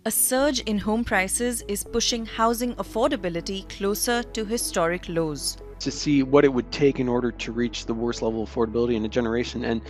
A surge in home prices is pushing housing affordability closer to historic lows. To see what it would take in order to reach the worst level of affordability in a generation. And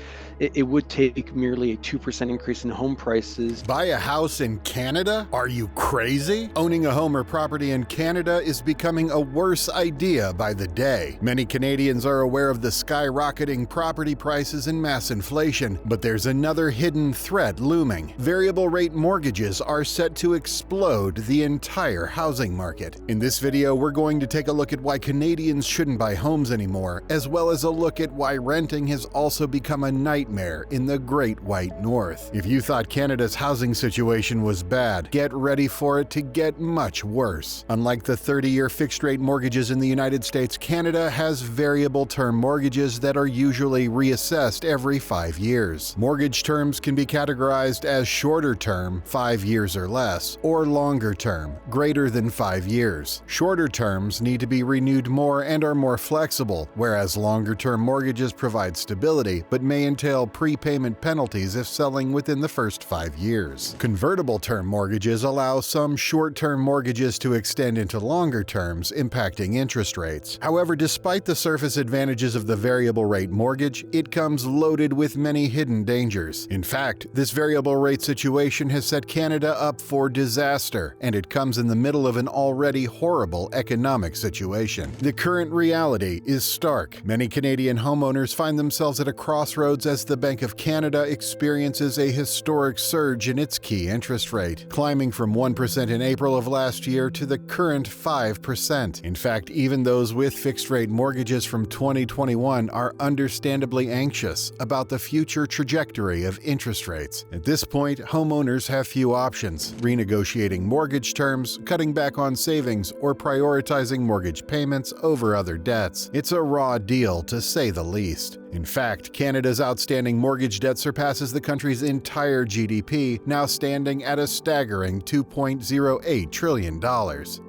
it would take merely a 2% increase in home prices. Buy a house in Canada? Are you crazy? Owning a home or property in Canada is becoming a worse idea by the day. Many Canadians are aware of the skyrocketing property prices and mass inflation, but there's another hidden threat looming. Variable rate mortgages are set to explode the entire housing market. In this video, we're going to take a look at why Canadians shouldn't buy homes anymore, as well as a look at why renting has also become a nightmare in the Great White North. If you thought Canada's housing situation was bad, get ready for it to get much worse. Unlike the 30-year fixed-rate mortgages in the United States, Canada has variable-term mortgages that are usually reassessed every 5 years. Mortgage terms can be categorized as shorter term, 5 years or less, or longer term, greater than 5 years. Shorter terms need to be renewed more and are more flexible, whereas longer-term mortgages provide stability but may entail prepayment penalties if selling within the first 5 years. Convertible-term mortgages allow some short-term mortgages to extend into longer terms, impacting interest rates. However, despite the surface advantages of the variable-rate mortgage, it comes loaded with many hidden dangers. In fact, this variable-rate situation has set Canada up for disaster, and it comes in the middle of an already horrible economic situation. The current reality is stark. Many Canadian homeowners find themselves at a crossroads as the Bank of Canada experiences a historic surge in its key interest rate, climbing from 1% in April of last year to the current 5%. In fact, even those with fixed-rate mortgages from 2021 are understandably anxious about the future trajectory of interest rates. At this point, homeowners have few options: renegotiating mortgage terms, cutting back on savings, or prioritizing mortgage payments over other debts. It's a raw deal, to say the least. In fact, Canada's outstanding mortgage debt surpasses the country's entire GDP, now standing at a staggering $2.08 trillion.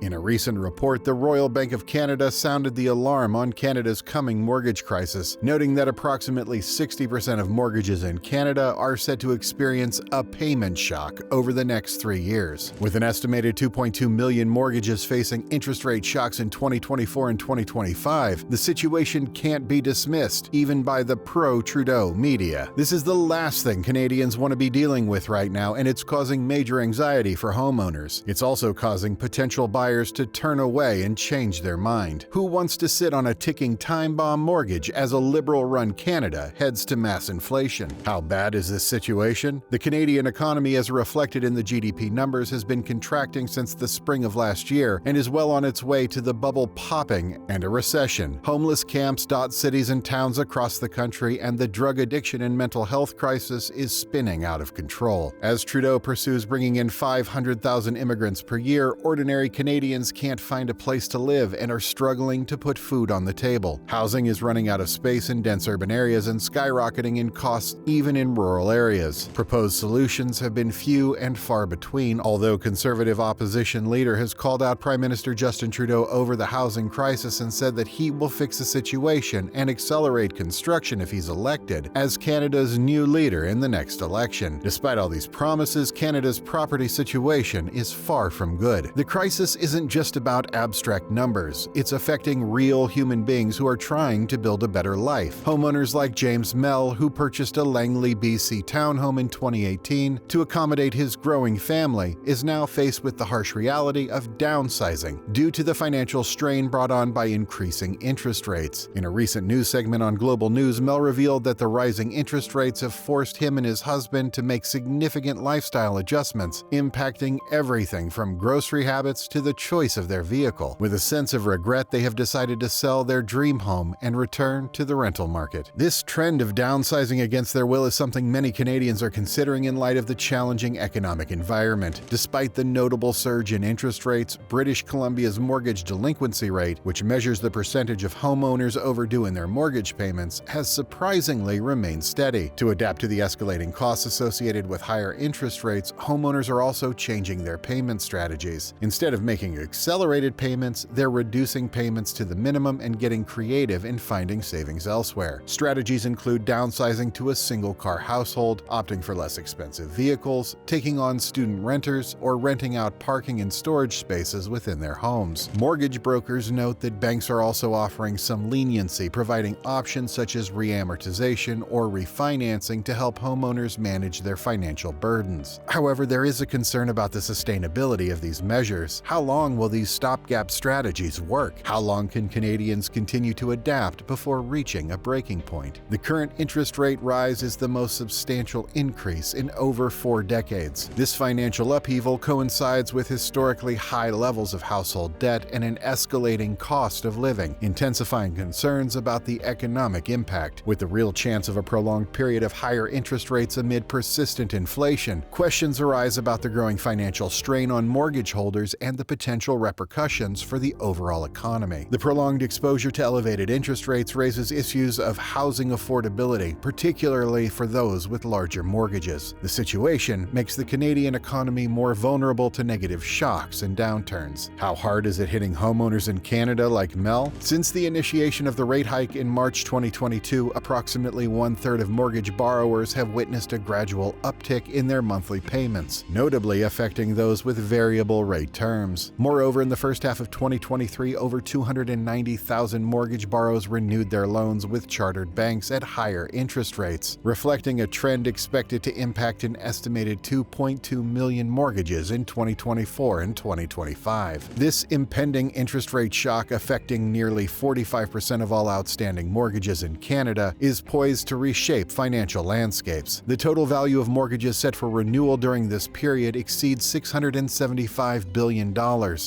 In a recent report, the Royal Bank of Canada sounded the alarm on Canada's coming mortgage crisis, noting that approximately 60% of mortgages in Canada are set to experience a payment shock over the next 3 years. With an estimated 2.2 million mortgages facing interest rate shocks in 2024 and 2025, the situation can't be dismissed, even by the pro-Trudeau media. This is the last thing Canadians want to be dealing with right now, and it's causing major anxiety for homeowners. It's also causing potential buyers to turn away and change their mind. Who wants to sit on a ticking time bomb mortgage as a Liberal-run Canada heads to mass inflation? How bad is this situation? The Canadian economy, as reflected in the GDP numbers, has been contracting since the spring of last year and is well on its way to the bubble popping and a recession. Homeless camps dot cities and towns across the country, and the drug addiction and mental health crisis is spinning out of control. As Trudeau pursues bringing in 500,000 immigrants per year, ordinary Canadians can't find a place to live and are struggling to put food on the table. Housing is running out of space in dense urban areas and skyrocketing in costs even in rural areas. Proposed solutions have been few and far between, although Conservative opposition leader has called out Prime Minister Justin Trudeau over the housing crisis and said that he will fix the situation and accelerate construction if he's elected as Canada's new leader in the next election. Despite all these promises, Canada's property situation is far from good. The crisis isn't just about abstract numbers. It's affecting real human beings who are trying to build a better life. Homeowners like James Mell, who purchased a Langley, BC townhome in 2018 to accommodate his growing family, is now faced with the harsh reality of downsizing due to the financial strain brought on by increasing interest rates. In a recent news segment on Global News, Mel revealed that the rising interest rates have forced him and his husband to make significant lifestyle adjustments, impacting everything from grocery habits to the choice of their vehicle. With a sense of regret, they have decided to sell their dream home and return to the rental market. This trend of downsizing against their will is something many Canadians are considering in light of the challenging economic environment. Despite the notable surge in interest rates, British Columbia's mortgage delinquency rate, which measures the percentage of homeowners overdue in their mortgage payments has surprisingly remained steady. To adapt to the escalating costs associated with higher interest rates, homeowners are also changing their payment strategies. Instead of making accelerated payments, they're reducing payments to the minimum and getting creative in finding savings elsewhere. Strategies include downsizing to a single-car household, opting for less expensive vehicles, taking on student renters, or renting out parking and storage spaces within their homes. Mortgage brokers note that banks are also offering some leniency, providing options such as reamortization or refinancing to help homeowners manage their financial burdens. However, there is a concern about the sustainability of these measures. How long will these stopgap strategies work? How long can Canadians continue to adapt before reaching a breaking point? The current interest rate rise is the most substantial increase in over 4 decades. This financial upheaval coincides with historically high levels of household debt and an escalating cost of living, intensifying concerns about the economic impact. With the real chance of a prolonged period of higher interest rates amid persistent inflation, questions arise about the growing financial strain on mortgage holders and the potential repercussions for the overall economy. The prolonged exposure to elevated interest rates raises issues of housing affordability, particularly for those with larger mortgages. The situation makes the Canadian economy more vulnerable to negative shocks and downturns. How hard is it hitting homeowners in Canada like Mel? Since the initiation of the rate hike in March 2022, approximately 1/3 of mortgage borrowers have witnessed a gradual uptick in their monthly payments, notably affecting those with variable rate terms. Moreover, in the first half of 2023, over 290,000 mortgage borrowers renewed their loans with chartered banks at higher interest rates, reflecting a trend expected to impact an estimated 2.2 million mortgages in 2024 and 2025. This impending interest rate shock, affecting nearly 45% of all outstanding mortgages in Canada, is poised to reshape financial landscapes. The total value of mortgages set for renewal during this period exceeds $675 billion,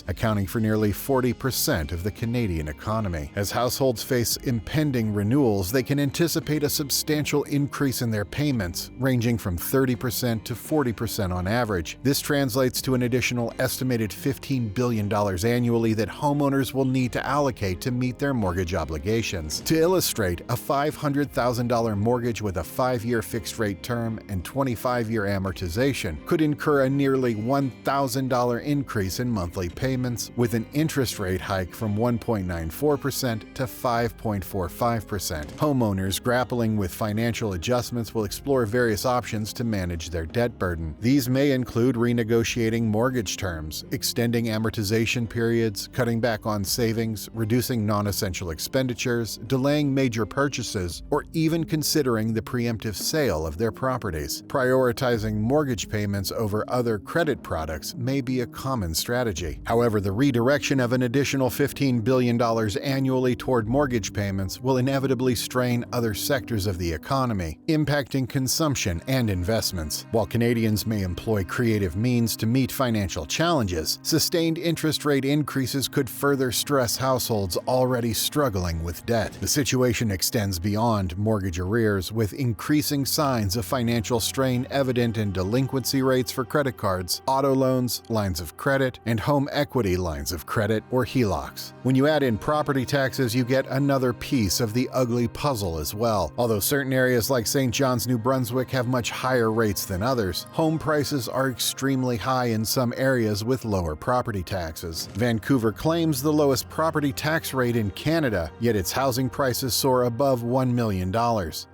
accounting for nearly 40% of the Canadian economy. As households face impending renewals, they can anticipate a substantial increase in their payments, ranging from 30% to 40% on average. This translates to an additional estimated $15 billion annually that homeowners will need to allocate to meet their mortgage obligations. To illustrate, a $500,000 mortgage with a 5-year fixed-rate term and 25-year amortization could incur a nearly $1,000 increase in monthly payments, with an interest rate hike from 1.94% to 5.45%. Homeowners grappling with financial adjustments will explore various options to manage their debt burden. These may include renegotiating mortgage terms, extending amortization periods, cutting back on savings, reducing non-essential expenditures, delaying major purchases, or even considering the preemptive sale of their properties. Prioritizing mortgage payments over other credit products may be a common strategy. However, the redirection of an additional $15 billion annually toward mortgage payments will inevitably strain other sectors of the economy, impacting consumption and investments. While Canadians may employ creative means to meet financial challenges, sustained interest rate increases could further stress households already struggling with debt. The situation extends beyond mortgage arrears, with increasing signs of financial strain evident in delinquency rates for credit cards, auto loans, lines of credit, and home equity lines of credit, or HELOCs. When you add in property taxes, you get another piece of the ugly puzzle as well. Although certain areas like St. John's, New Brunswick have much higher rates than others, home prices are extremely high in some areas with lower property taxes. Vancouver claims the lowest property tax rate in Canada, yet its housing prices soar above $1 million.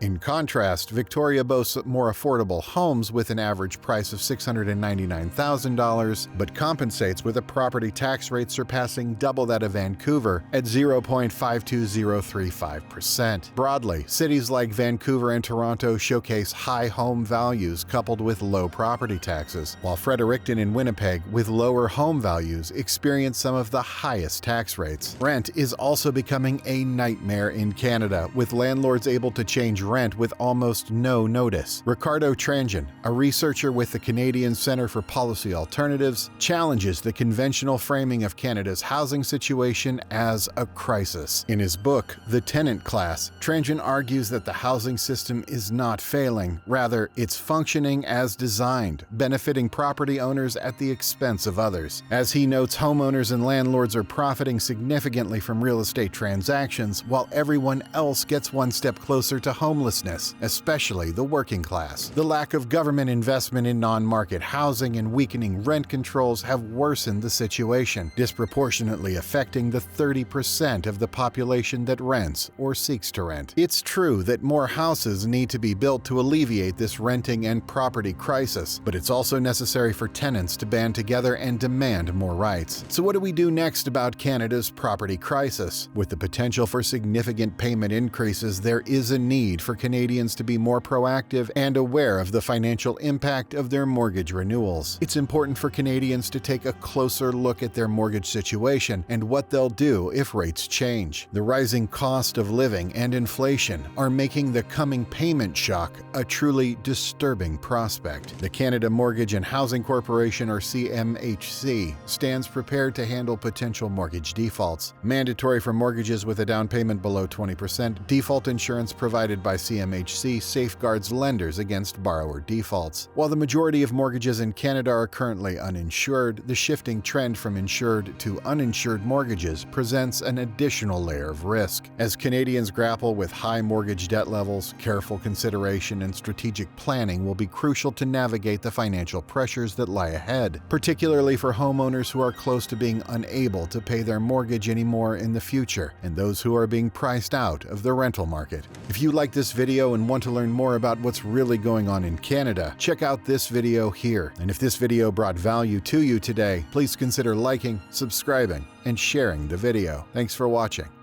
In contrast, Victoria boasts more affordable homes with an average price of $699,000, but compensates with a property tax rate surpassing double that of Vancouver at 0.52035%. Broadly, cities like Vancouver and Toronto showcase high home values coupled with low property taxes, while Fredericton and Winnipeg, with lower home values, experience some of the highest tax rates. Rent is also becoming a nightmare in Canada, with landlords able to change rent with almost no notice. Ricardo Tranjan, a researcher with the Canadian Centre for Policy Alternatives, challenges the conventional framing of Canada's housing situation as a crisis. In his book, The Tenant Class, Tranjan argues that the housing system is not failing, rather, it's functioning as designed, benefiting property owners at the expense of others. As he notes, homeowners and landlords are profiting significantly significantly from real estate transactions, while everyone else gets one step closer to homelessness, especially the working class. The lack of government investment in non-market housing and weakening rent controls have worsened the situation, disproportionately affecting the 30% of the population that rents or seeks to rent. It's true that more houses need to be built to alleviate this renting and property crisis, but it's also necessary for tenants to band together and demand more rights. So what do we do next about Canada's property crisis? With the potential for significant payment increases, there is a need for Canadians to be more proactive and aware of the financial impact of their mortgage renewals. It's important for Canadians to take a closer look at their mortgage situation and what they'll do if rates change. The rising cost of living and inflation are making the coming payment shock a truly disturbing prospect. The Canada Mortgage and Housing Corporation, or CMHC, stands prepared to handle potential mortgage defaults. Mandatory for mortgages with a down payment below 20%, default insurance provided by CMHC safeguards lenders against borrower defaults. While the majority of mortgages in Canada are currently uninsured, the shifting trend from insured to uninsured mortgages presents an additional layer of risk. As Canadians grapple with high mortgage debt levels, careful consideration and strategic planning will be crucial to navigate the financial pressures that lie ahead, particularly for homeowners who are close to being unable to pay their mortgage anymore in the future, and those who are being priced out of the rental market. If you like this video and want to learn more about what's really going on in Canada, check out this video here. And if this video brought value to you today, please consider liking, subscribing, and sharing the video. Thanks for watching.